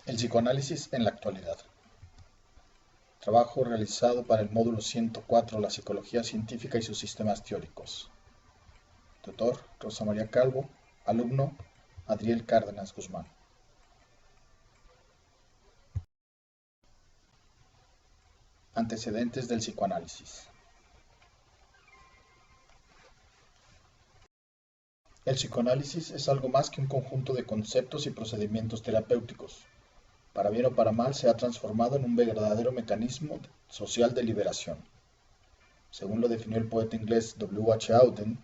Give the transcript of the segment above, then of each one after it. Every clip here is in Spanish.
El psicoanálisis en la actualidad. Trabajo realizado para el módulo 104, la psicología científica y sus sistemas teóricos. Tutor, Rosa María Calvo. Alumno, Adriel Cárdenas Guzmán. Antecedentes del psicoanálisis. El psicoanálisis es algo más que un conjunto de conceptos y procedimientos terapéuticos. Para bien o para mal, se ha transformado en un verdadero mecanismo social de liberación. Según lo definió el poeta inglés W. H. Auden,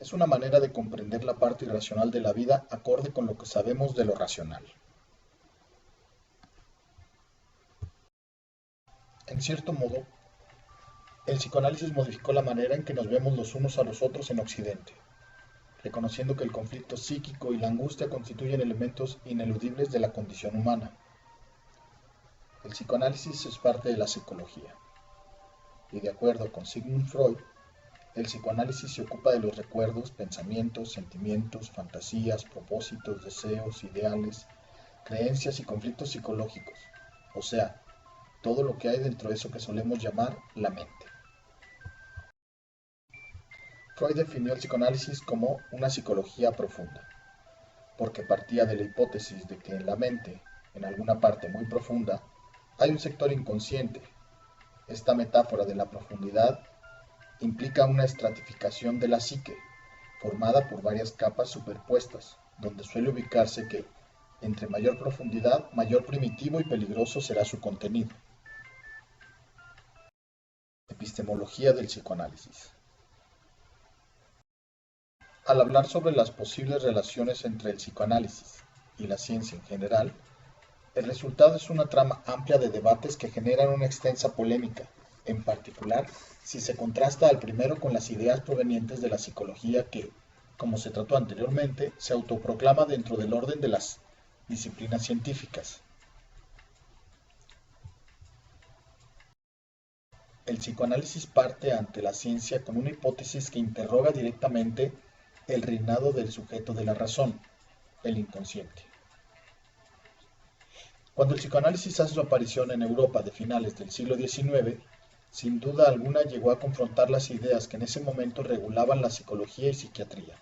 es una manera de comprender la parte irracional de la vida acorde con lo que sabemos de lo racional. En cierto modo, el psicoanálisis modificó la manera en que nos vemos los unos a los otros en Occidente, reconociendo que el conflicto psíquico y la angustia constituyen elementos ineludibles de la condición humana. El psicoanálisis es parte de la psicología, y de acuerdo con Sigmund Freud, el psicoanálisis se ocupa de los recuerdos, pensamientos, sentimientos, fantasías, propósitos, deseos, ideales, creencias y conflictos psicológicos, o sea, todo lo que hay dentro de eso que solemos llamar la mente. Freud definió el psicoanálisis como una psicología profunda, porque partía de la hipótesis de que en la mente, en alguna parte muy profunda, hay un sector inconsciente. Esta metáfora de la profundidad implica una estratificación de la psique, formada por varias capas superpuestas, donde suele ubicarse que, entre mayor profundidad, mayor primitivo y peligroso será su contenido. Epistemología del psicoanálisis. Al hablar sobre las posibles relaciones entre el psicoanálisis y la ciencia en general, el resultado es una trama amplia de debates que generan una extensa polémica, en particular si se contrasta al primero con las ideas provenientes de la psicología que, como se trató anteriormente, se autoproclama dentro del orden de las disciplinas científicas. El psicoanálisis parte ante la ciencia con una hipótesis que interroga directamente el reinado del sujeto de la razón, el inconsciente. Cuando el psicoanálisis hace su aparición en Europa de finales del siglo XIX, sin duda alguna llegó a confrontar las ideas que en ese momento regulaban la psicología y psiquiatría.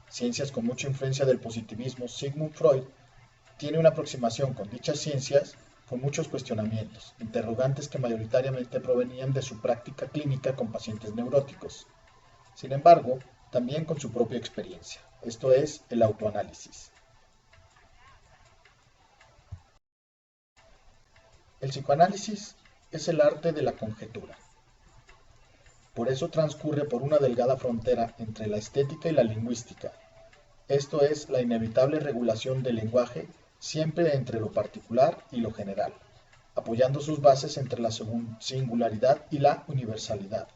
Ciencias con mucha influencia del positivismo, Sigmund Freud tiene una aproximación con dichas ciencias con muchos cuestionamientos, interrogantes que mayoritariamente provenían de su práctica clínica con pacientes neuróticos. Sin embargo, también con su propia experiencia, esto es, el autoanálisis. El psicoanálisis es el arte de la conjetura. Por eso transcurre por una delgada frontera entre la estética y la lingüística. Esto es la inevitable regulación del lenguaje siempre entre lo particular y lo general, apoyando sus bases entre la singularidad y la universalidad.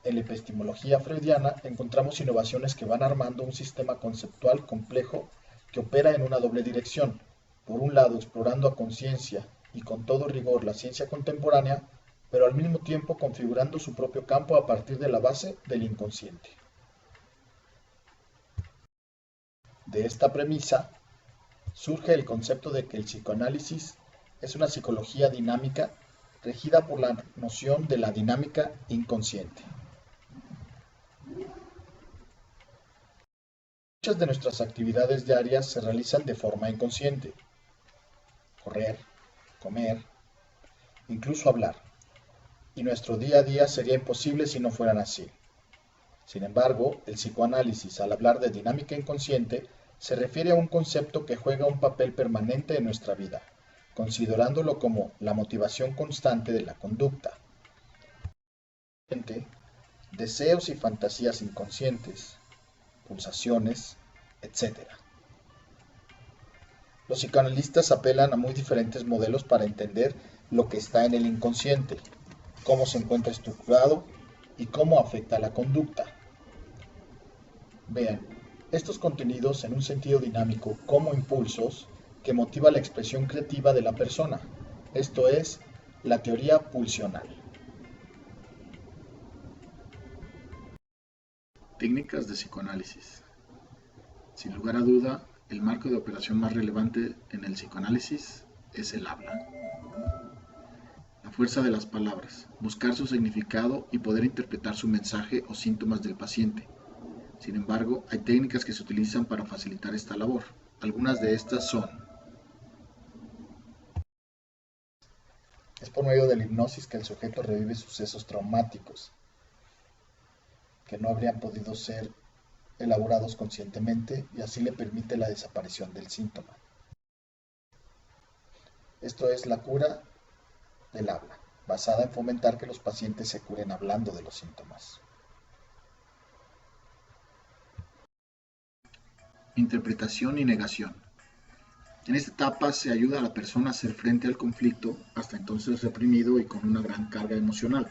En la epistemología freudiana encontramos innovaciones que van armando un sistema conceptual complejo que opera en una doble dirección, por un lado explorando a conciencia y con todo rigor la ciencia contemporánea, pero al mismo tiempo configurando su propio campo a partir de la base del inconsciente. De esta premisa surge el concepto de que el psicoanálisis es una psicología dinámica regida por la noción de la dinámica inconsciente. Muchas de nuestras actividades diarias se realizan de forma inconsciente. Correr, comer, incluso hablar. Y nuestro día a día sería imposible si no fueran así. Sin embargo, el psicoanálisis, al hablar de dinámica inconsciente, se refiere a un concepto que juega un papel permanente en nuestra vida, considerándolo como la motivación constante de la conducta. Deseos y fantasías inconscientes, pulsaciones, etc. Los psicoanalistas apelan a muy diferentes modelos para entender lo que está en el inconsciente, cómo se encuentra estructurado y cómo afecta a la conducta. Vean, estos contenidos en un sentido dinámico como impulsos que motiva la expresión creativa de la persona, esto es, la teoría pulsional. Técnicas de psicoanálisis. Sin lugar a duda, el marco de operación más relevante en el psicoanálisis es el habla. La fuerza de las palabras, buscar su significado y poder interpretar su mensaje o síntomas del paciente. Sin embargo, hay técnicas que se utilizan para facilitar esta labor. Algunas de estas son: es por medio de la hipnosis que el sujeto revive sucesos traumáticos que no habrían podido ser elaborados conscientemente y así le permite la desaparición del síntoma. Esto es la cura del habla, basada en fomentar que los pacientes se curen hablando de los síntomas. Interpretación y negación. En esta etapa se ayuda a la persona a hacer frente al conflicto, hasta entonces reprimido y con una gran carga emocional.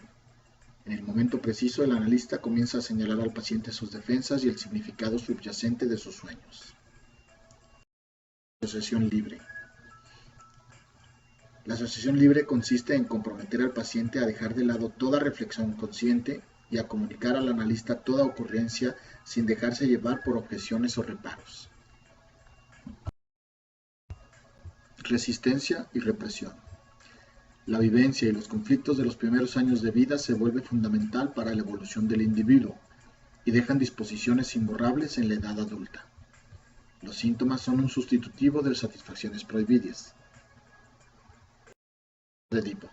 En el momento preciso, el analista comienza a señalar al paciente sus defensas y el significado subyacente de sus sueños. Asociación libre. La asociación libre consiste en comprometer al paciente a dejar de lado toda reflexión consciente y a comunicar al analista toda ocurrencia sin dejarse llevar por objeciones o reparos. Resistencia y represión. La vivencia y los conflictos de los primeros años de vida se vuelve fundamental para la evolución del individuo y dejan disposiciones imborrables en la edad adulta. Los síntomas son un sustitutivo de satisfacciones prohibidas. De Edipo.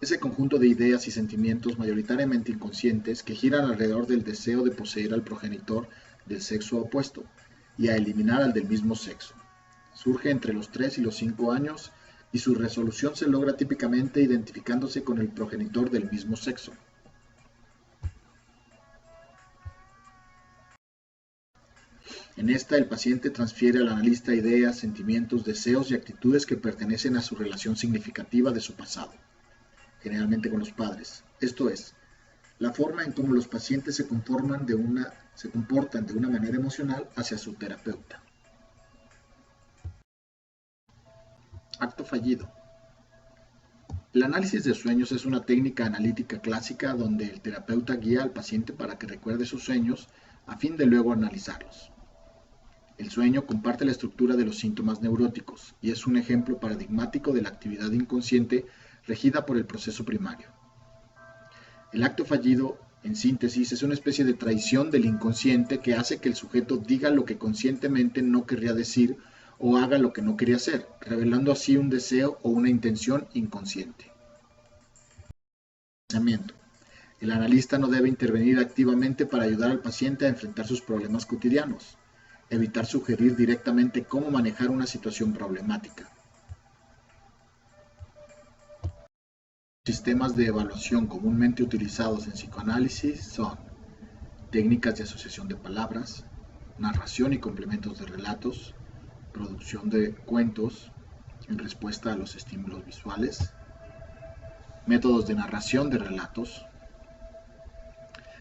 Ese conjunto de ideas y sentimientos mayoritariamente inconscientes que giran alrededor del deseo de poseer al progenitor del sexo opuesto y a eliminar al del mismo sexo. Surge entre los 3 y los 5 años y su resolución se logra típicamente identificándose con el progenitor del mismo sexo. En esta, el paciente transfiere al analista ideas, sentimientos, deseos y actitudes que pertenecen a su relación significativa de su pasado, generalmente con los padres. Esto es, la forma en cómo los pacientes se comportan de una manera emocional hacia su terapeuta. Acto fallido. El análisis de sueños es una técnica analítica clásica donde el terapeuta guía al paciente para que recuerde sus sueños a fin de luego analizarlos. El sueño comparte la estructura de los síntomas neuróticos y es un ejemplo paradigmático de la actividad inconsciente regida por el proceso primario. El acto fallido, en síntesis, es una especie de traición del inconsciente que hace que el sujeto diga lo que conscientemente no querría decir o haga lo que no quería hacer, revelando así un deseo o una intención inconsciente. El analista no debe intervenir activamente para ayudar al paciente a enfrentar sus problemas cotidianos. Evitar sugerir directamente cómo manejar una situación problemática. Sistemas de evaluación comúnmente utilizados en psicoanálisis son técnicas de asociación de palabras, narración y complementos de relatos, producción de cuentos en respuesta a los estímulos visuales, métodos de narración de relatos.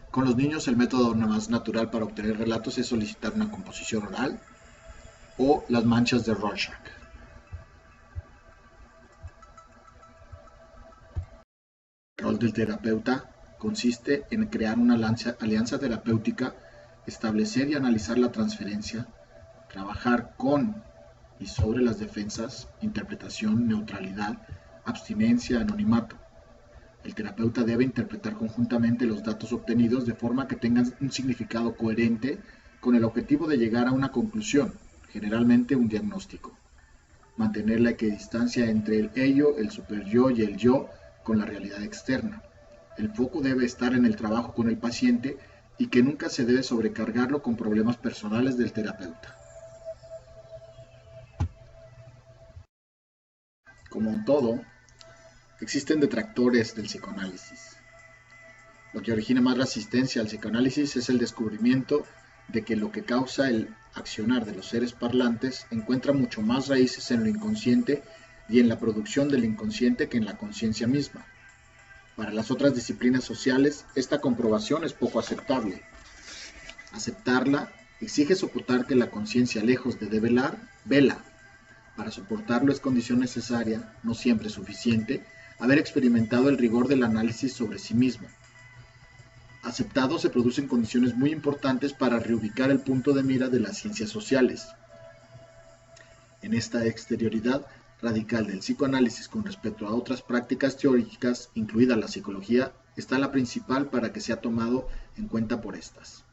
Con los niños, el método más natural para obtener relatos es solicitar una composición oral o las manchas de Rorschach. El rol del terapeuta consiste en crear una alianza terapéutica, establecer y analizar la transferencia, trabajar con y sobre las defensas, interpretación, neutralidad, abstinencia, anonimato. El terapeuta debe interpretar conjuntamente los datos obtenidos de forma que tengan un significado coherente con el objetivo de llegar a una conclusión, generalmente un diagnóstico. Mantener la equidistancia entre el ello, el superyo y el yo con la realidad externa. El foco debe estar en el trabajo con el paciente y que nunca se debe sobrecargarlo con problemas personales del terapeuta. Como en todo, existen detractores del psicoanálisis. Lo que origina más resistencia al psicoanálisis es el descubrimiento de que lo que causa el accionar de los seres parlantes encuentra mucho más raíces en lo inconsciente y en la producción del inconsciente que en la conciencia misma. Para las otras disciplinas sociales, esta comprobación es poco aceptable. Aceptarla exige soportar que la conciencia, lejos de develar, vela. Para soportarlo es condición necesaria, no siempre suficiente, haber experimentado el rigor del análisis sobre sí mismo. Aceptado, se producen condiciones muy importantes para reubicar el punto de mira de las ciencias sociales. En esta exterioridad radical del psicoanálisis con respecto a otras prácticas teóricas, incluida la psicología, está la principal para que sea tomado en cuenta por estas.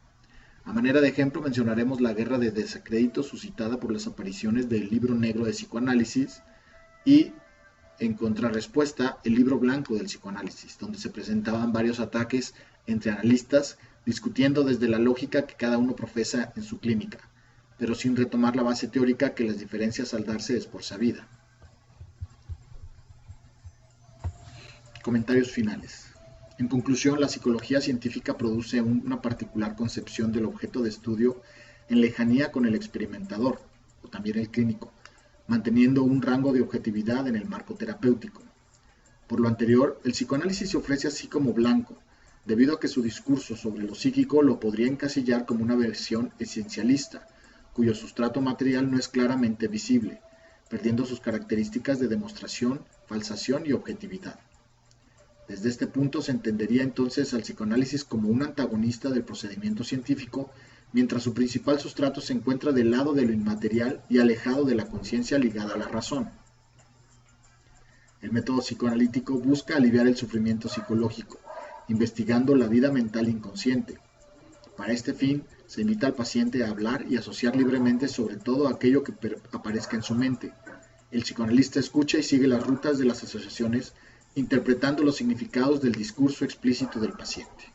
A manera de ejemplo mencionaremos la guerra de desacrédito suscitada por las apariciones del Libro Negro de Psicoanálisis y, en contrarrespuesta, el Libro Blanco del Psicoanálisis, donde se presentaban varios ataques entre analistas discutiendo desde la lógica que cada uno profesa en su clínica, pero sin retomar la base teórica que las diferencias al darse es por sabida. Comentarios finales. En conclusión, la psicología científica produce una particular concepción del objeto de estudio en lejanía con el experimentador, o también el clínico, manteniendo un rango de objetividad en el marco terapéutico. Por lo anterior, el psicoanálisis se ofrece así como blanco, debido a que su discurso sobre lo psíquico lo podría encasillar como una versión esencialista, cuyo sustrato material no es claramente visible, perdiendo sus características de demostración, falsación y objetividad. Desde este punto se entendería entonces al psicoanálisis como un antagonista del procedimiento científico, mientras su principal sustrato se encuentra del lado de lo inmaterial y alejado de la conciencia ligada a la razón. El método psicoanalítico busca aliviar el sufrimiento psicológico, investigando la vida mental inconsciente. Para este fin, se invita al paciente a hablar y asociar libremente sobre todo aquello que aparezca en su mente. El psicoanalista escucha y sigue las rutas de las asociaciones, interpretando los significados del discurso explícito del paciente.